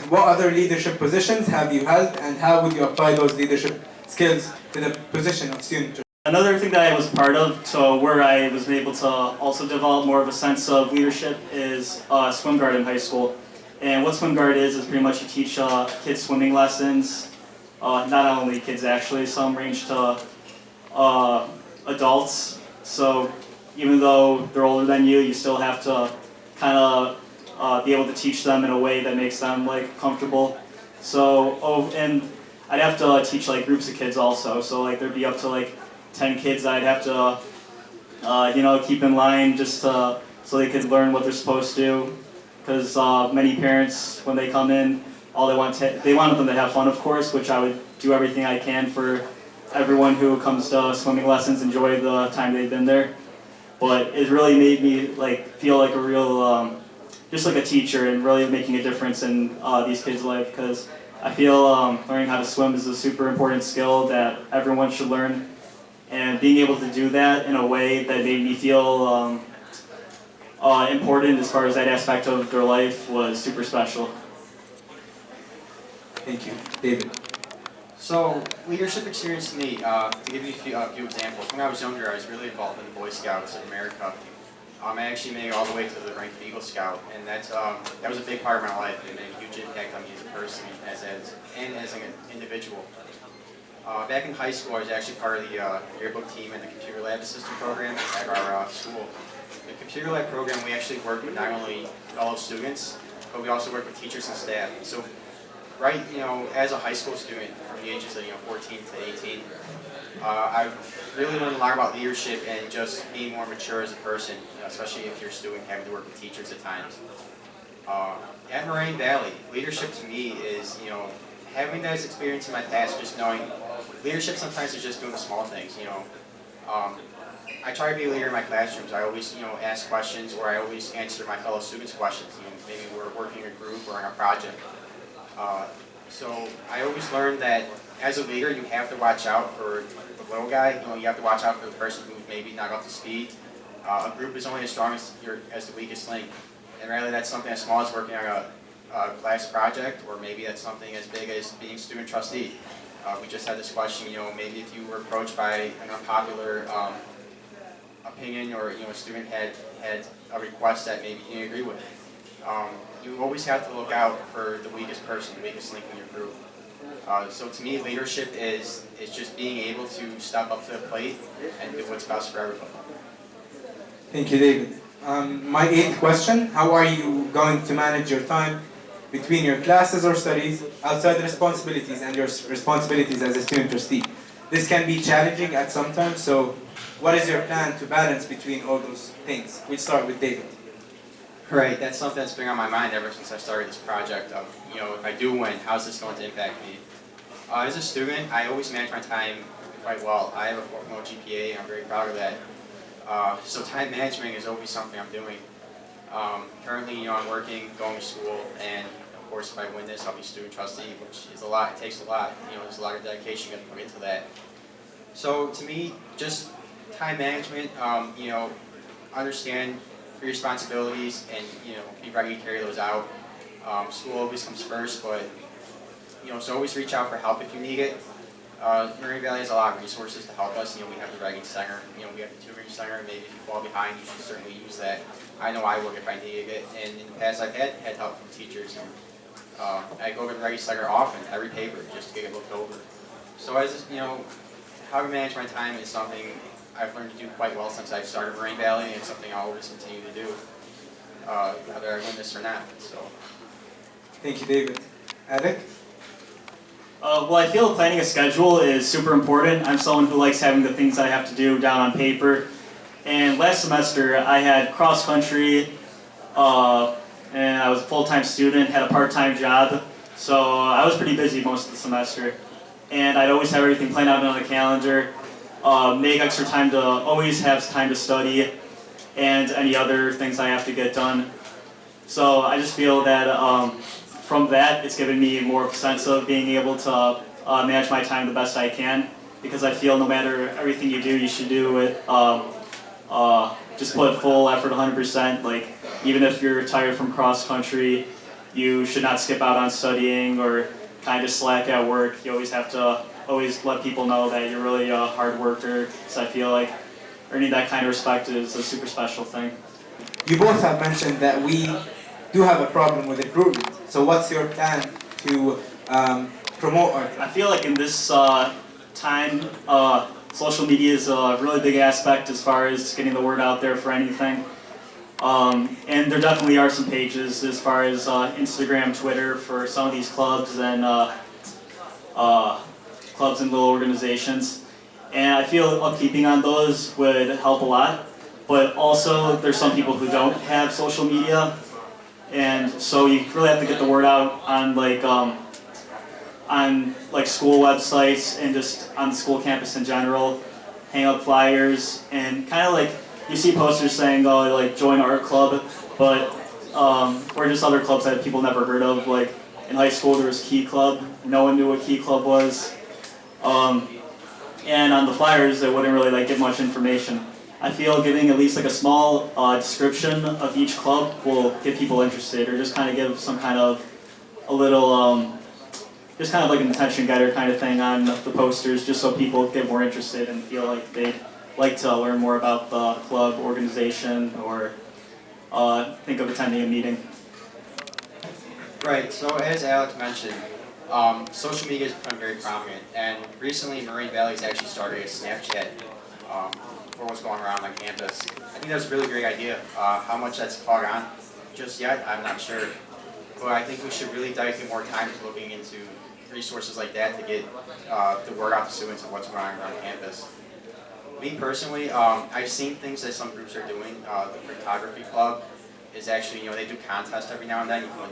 What other leadership positions have you held, and how would you apply those leadership skills to the position of student trustee? Another thing that I was part of, so where I was able to also develop more of a sense of leadership, is swim guard in high school. And what swim guard is pretty much you teach kids swimming lessons. Not only kids actually, some range to adults. So even though they're older than you, you still have to kind of be able to teach them in a way that makes them like comfortable. So and I'd have to teach like groups of kids also. So like there'd be up to like 10 kids I'd have to keep in line just so they could learn what they're supposed to. Because many parents, when they come in, all they want them to have fun, of course, which I would do everything I can for everyone who comes to swimming lessons enjoy the time they've been there. But it really made me feel like a real, just like a teacher, and really making a difference in these kids' life. Because I feel learning how to swim is a super important skill that everyone should learn, and being able to do that in a way that made me feel important as far as that aspect of their life was super special. Thank you. David. So, leadership experience to me, to give you a few examples, when I was younger I was really involved in the Boy Scouts of America. I actually made it all the way to the rank of Eagle Scout, and that was a big part of my life. It made a huge impact on me as a person and as an individual. Back in high school I was actually part of the yearbook team and the computer lab assistant program at our school. The computer lab program, we actually work with not only fellow students, but we also work with teachers and staff. So, as a high school student from the ages of 14 to 18, I really learned a lot about leadership and just being more mature as a person, especially if you're a student having to work with teachers at times. At Moraine Valley, leadership to me is, having that experience in my past, just knowing leadership sometimes is just doing the small things, I try to be a leader in my classrooms. I always, ask questions, or I always answer my fellow students' questions. Maybe we're working in a group or on a project. So I always learned that as a leader, you have to watch out for the little guy. You have to watch out for the person who's maybe not up to speed. A group is only as strong as the weakest link, and rather that's something as small as working on a class project, or maybe that's something as big as being student trustee. We just had this question. Maybe if you were approached by an unpopular opinion, or a student had a request that maybe you didn't agree with. You always have to look out for the weakest person, the weakest link in your group. So to me, leadership is just being able to step up to the plate and do what's best for everybody. Thank you, David. My 8th question, how are you going to manage your time between your classes or studies, outside responsibilities, and your responsibilities as a student trustee? This can be challenging at some times, so what is your plan to balance between all those things? We'll start with David. Right, that's something that's been on my mind ever since I started this project of, if I do win, how's this going to impact me? As a student, I always manage my time quite well. I have a 4.0 GPA, and I'm very proud of that. So time management is always something I'm doing. Currently, I'm working, going to school, and of course, if I win this, I'll be student trustee, which is a lot. It takes a lot. There's a lot of dedication you have to put into that. So to me, just time management, understand your responsibilities and, be ready to carry those out. School always comes first, but, so always reach out for help if you need it. Moraine Valley has a lot of resources to help us. We have the Writing Center, we have the tutoring center. Maybe if you fall behind, you should certainly use that. I know I would if I needed it, and in the past I've had help from teachers. And, I go to the Writing Center often, every paper, just to get it looked over. So as how to manage my time is something I've learned to do quite well since I've started Moraine Valley, and it's something I'll always continue to do, whether I win this or not. So. Thank you, David. Alec? Well, I feel planning a schedule is super important. I'm someone who likes having the things I have to do down on paper. And last semester, I had cross country, and I was a full-time student, had a part-time job. So I was pretty busy most of the semester. And I'd always have everything planned out on the calendar, make extra time to always have time to study, and any other things I have to get done. So I just feel that from that, it's given me more of a sense of being able to manage my time the best I can, because I feel no matter everything you do, you should do it, just put full effort 100%. Like, even if you're tired from cross country, you should not skip out on studying or kind of slack at work. You always have to always let people know that you're really a hard worker. So I feel like earning that kind of respect is a super special thing. You both have mentioned that we do have a problem with recruitment. So what's your plan to promote our I feel like in this time, social media is a really big aspect as far as getting the word out there for anything. And there definitely are some pages as far as Instagram, Twitter for some of these clubs and little organizations. And I feel upkeeping on those would help a lot. But also, there's some people who don't have social media, and so you really have to get the word out on school websites and just on the school campus in general. Hang up flyers and kind of like you see posters saying, "Oh, like join our club," but or just other clubs that people never heard of. Like in high school, there was Key Club. No one knew what Key Club was, and on the flyers, it wouldn't really give much information. I feel giving at least a small description of each club will get people interested, or just kind of give some kind of a little, just kind of like an attention getter kind of thing on the posters, just so people get more interested and feel like they'd like to learn more about the club organization or think of attending a meeting. Right, so as Alec mentioned, social media has become very prominent, and recently Moraine Valley's actually started a Snapchat for what's going around on campus. I think that's a really great idea. How much that's caught on just yet, I'm not sure. But I think we should really dedicate more time to looking into resources like that to get the word out to students of what's going on around campus. Me personally, I've seen things that some groups are doing. The photography club is actually, they do contests every now and then. You can win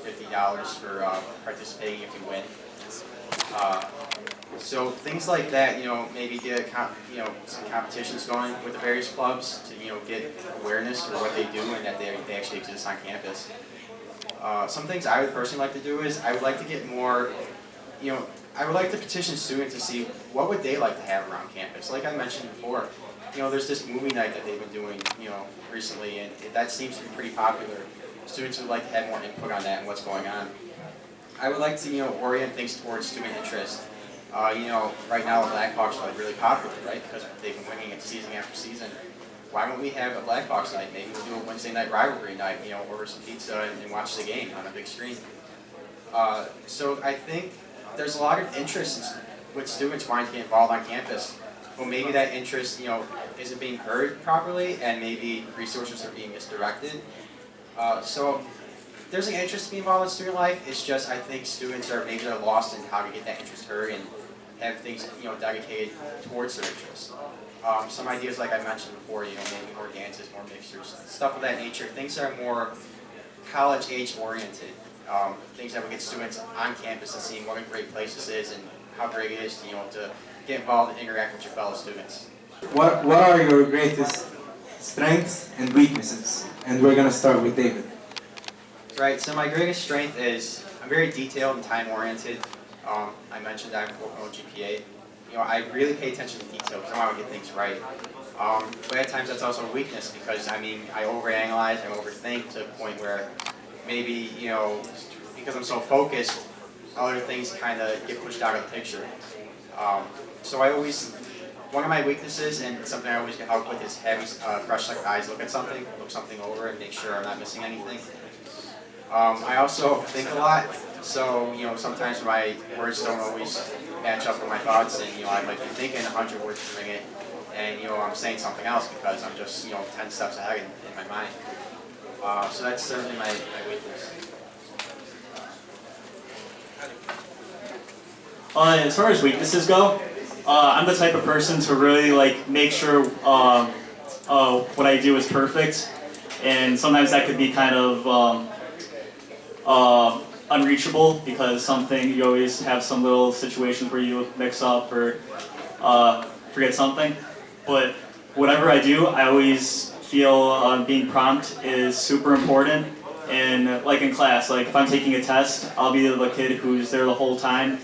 $50 for participating if you win. So things like that, maybe get some competitions going with the various clubs to get awareness for what they do and that they actually exist on campus. Some things I would personally like to do is I would like to get more, I would like to petition students to see what would they like to have around campus. Like I mentioned before, there's this movie night that they've been doing, recently, and that seems to be pretty popular. Students would like to have more input on that and what's going on. I would like to, orient things towards student interest. Right now the Blackhawks are really popular, right? Because they've been winning it season after season. Why don't we have a Blackhawks night? Maybe we'll do a Wednesday night rivalry night, order some pizza and watch the game on a big screen. So I think there's a lot of interest with students wanting to get involved on campus. Well, maybe that interest, isn't being heard properly, and maybe resources are being misdirected. So there's an interest to be involved in student life. It's just I think students are maybe they're lost in how to get that interest heard and have things dedicated towards their interest. Some ideas like I mentioned before, maybe more dances, more mixers, stuff of that nature. Things that are more college age oriented. Things that would get students on campus and seeing what a great place this is and how great it is to get involved and interact with your fellow students. What are your greatest strengths and weaknesses? And we're gonna start with David. Right, so my greatest strength is I'm very detailed and time-oriented. I mentioned I have a 4.0 GPA. I really pay attention to detail because I want to get things right. But at times that's also a weakness because, I overanalyze, I overthink to the point where maybe, because I'm so focused, other things kind of get pushed out of the picture. So one of my weaknesses and something I always get help with is having fresh eyes look something over and make sure I'm not missing anything. I also think a lot, so sometimes my words don't always match up with my thoughts, and I might be thinking 100 words per minute, and I'm saying something else because I'm just 10 steps ahead in my mind. So that's certainly my weakness. As far as weaknesses go, I'm the type of person to really make sure what I do is perfect, and sometimes that could be kind of unreachable because you always have some little situations where you mix up or forget something. But whatever I do, I always feel being prompt is super important. And like in class, if I'm taking a test, I'll be the kid who's there the whole time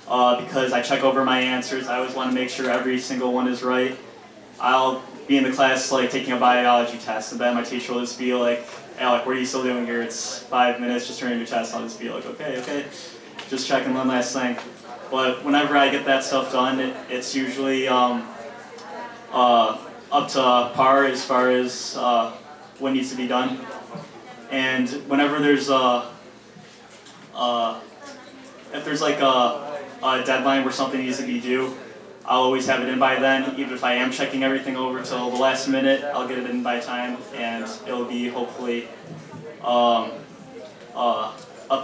because I check over my answers. I always want to make sure every single one is right. I'll be in the class like taking a biology test, and then my teacher will just be like, Alec, what are you still doing here? It's 5 minutes, just turn in your test. I'll just be like, okay, just checking one last thing. But whenever I get that stuff done, it's usually up to par as far as what needs to be done. And whenever there's if there's like a deadline where something needs to be due, I'll always have it in by then. Even if I am checking everything over till the last minute, I'll get it in by time, and it'll be hopefully up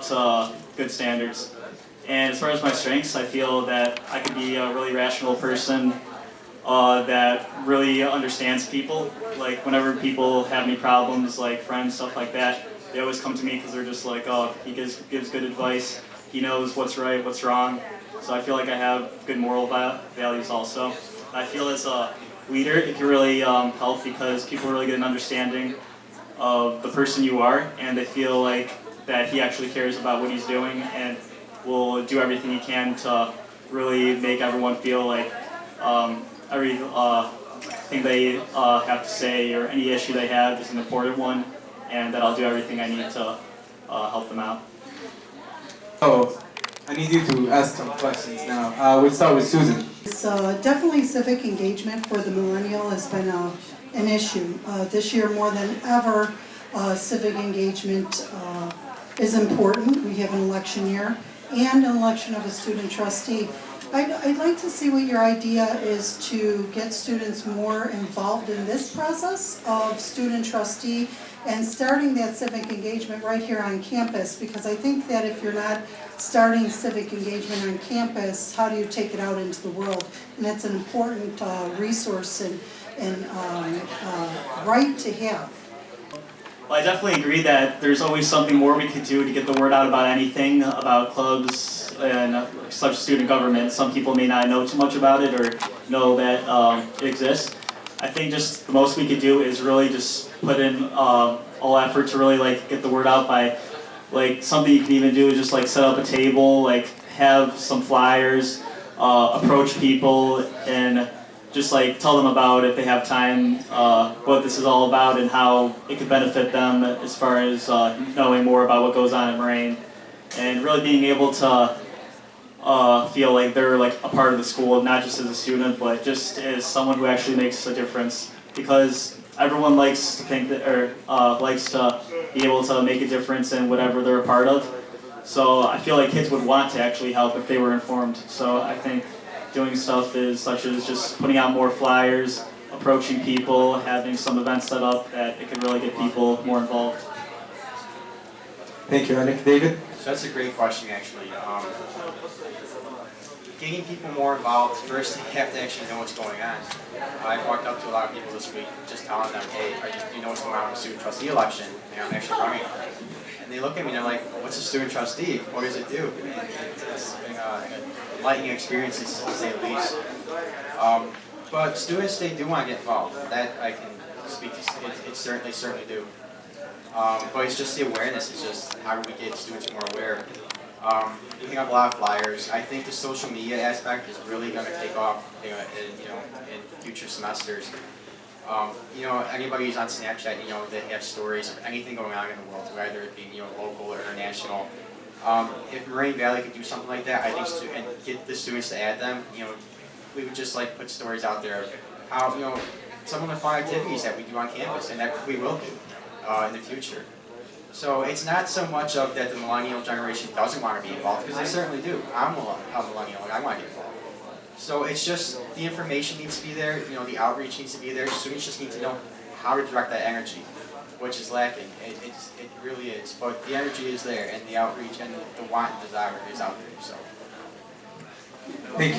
to good standards. And as far as my strengths, I feel that I could be a really rational person that really understands people. Like whenever people have any problems, like friends, stuff like that, they always come to me because they're just like, oh, he gives good advice. He knows what's right, what's wrong. So I feel like I have good moral values also. I feel as a leader, it can really help because people really get an understanding of the person you are, and they feel like that he actually cares about what he's doing and will do everything he can to really make everyone feel like everything they have to say or any issue they have is an important one, and that I'll do everything I need to help them out. So, I need you to ask some questions now. We'll start with Susan. So definitely civic engagement for the millennial has been an issue. This year more than ever, civic engagement is important. We have an election year and an election of a student trustee. I'd like to see what your idea is to get students more involved in this process of student trustee and starting that civic engagement right here on campus, because I think that if you're not starting civic engagement on campus, how do you take it out into the world? And it's an important resource and right to have. Well, I definitely agree that there's always something more we could do to get the word out about anything, about clubs and such student government. Some people may not know too much about it or know that it exists. I think just the most we could do is really just put in all effort to really like get the word out by like something you can even do is just like set up a table, like have some flyers, approach people and just like tell them about if they have time what this is all about and how it could benefit them as far as knowing more about what goes on in Moraine and really being able to feel like they're like a part of the school, not just as a student, but just as someone who actually makes a difference. Because everyone likes to think that, or likes to be able to make a difference in whatever they're a part of. So I feel like kids would want to actually help if they were informed. So I think doing stuff is such as just putting out more flyers, approaching people, having some events set up that it could really get people more involved. Thank you, Alec. David? So that's a great question, actually. Getting people more involved, first they have to actually know what's going on. I've walked up to a lot of people this week just telling them, hey, do you know what's going on with the student trustee election? And I'm actually running. And they look at me and they're like, what's a student trustee? What does it do? And it's been a enlightening experience, to say the least. But students, they do want to get involved. That I can speak to, it certainly do. But it's just the awareness, it's just how do we get students more aware. Picking up a lot of flyers. I think the social media aspect is really going to take off in future semesters. Anybody who's on Snapchat, they have stories of anything going on in the world, whether it be local or international. If Moraine Valley could do something like that, I think, and get the students to add them, we would just like put stories out there of how some of the fun activities that we do on campus and that we will do in the future. So it's not so much of that the millennial generation doesn't want to be involved, because they certainly do. I'm a millennial and I want to get involved. So it's just the information needs to be there, the outreach needs to be there. Students just need to know how to direct that energy, which is lacking. It really is. But the energy is there, and the outreach and the want and desire is out there. So. Thank you.